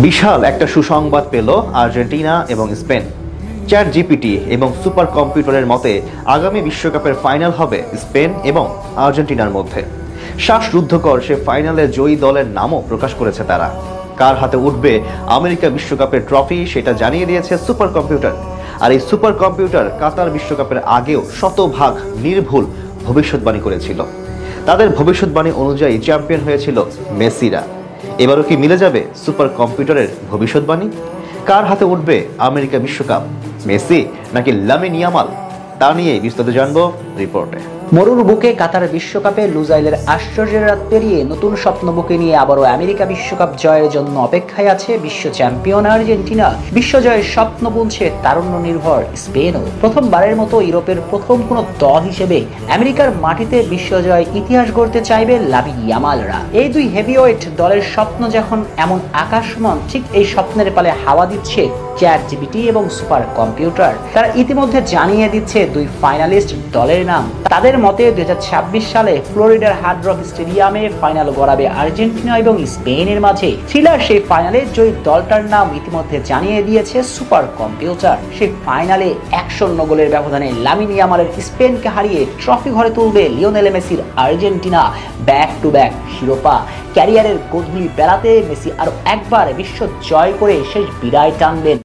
বিশাল একটা সুসংবাদ পেল আর্জেন্টিনা এবং স্পেন। চ্যাট জিপিটি এবং সুপার কম্পিউটারের মতে আগামী বিশ্বকাপের ফাইনাল হবে স্পেন এবং আর্জেন্টিনার মধ্যে। শ্বাসরুদ্ধকর সে ফাইনালে জয়ী দলের নামও প্রকাশ করেছে তারা। কার হাতে উঠবে আমেরিকা বিশ্বকাপের ট্রফি সেটা জানিয়ে দিয়েছে সুপার কম্পিউটার। আর এই সুপার কম্পিউটার কাতার বিশ্বকাপের আগেও শতভাগ নির্ভুল ভবিষ্যৎবাণী করেছিল। তাদের ভবিষ্যৎবাণী অনুযায়ী চ্যাম্পিয়ন হয়েছিল মেসিরা। এবারও কি মিলে যাবে সুপার কম্পিউটারের ভবিষ্যৎবাণী? কার হাতে উঠবে আমেরিকা বিশ্বকাপ, মেসি নাকি লামিন ইয়ামাল? তা নিয়ে বিস্তারিত জানবো রিপোর্টে। মরুর বুকে কাতার বিশ্বকাপে লুজাইলের আশ্চর্যের রাত পেরিয়ে নতুন স্বপ্ন বুকে নিয়ে আবারও আমেরিকা বিশ্বকাপ জয়ের জন্য অপেক্ষায় আছে বিশ্ব চ্যাম্পিয়ন আর্জেন্টিনা। বিশ্বজয়ের স্বপ্ন বুনছে তারুণ্য নির্ভর স্পেনও। প্রথমবারের মতো ইউরোপের প্রথম কোনো দল হিসেবে আমেরিকার মাটিতে বিশ্বজয় ইতিহাস গড়তে চাইবে লামিন ইয়ামালরা। এই দুই হেভিওয়েট দলের স্বপ্ন যখন এমন আকাশমান, ঠিক এই স্বপ্নের পালে হাওয়া দিচ্ছে চ্যাট জিপিটি এবং সুপার কম্পিউটার। তারা ইতিমধ্যে জানিয়ে দিচ্ছে দুই ফাইনালিস্ট দলের নাম। তাদের মতে 2026 সালে ফ্লোরিডার হার্ড রক স্টেডিয়ামে ফাইনাল গড়াবে আর্জেন্টিনা এবং স্পেনের মাঝে। থ্রিলার সেই ফাইনালে জয়ী দলটার নাম ইতিমধ্যে জানিয়ে দিয়েছে সুপার কম্পিউটার। সেই ফাইনালে 1-0 গোলের ব্যবধানে লামিন ইয়ামালের স্পেনকে হারিয়ে ট্রফি ঘরে তুলবে লিওনেল মেসির আর্জেন্টিনা। ব্যাক টু ব্যাক শিরোপা। ক্যারিয়ারের গোধূলি বেলাতে মেসি আরো একবার বিশ্ব জয় করে শেষ বিদায় টানবেন।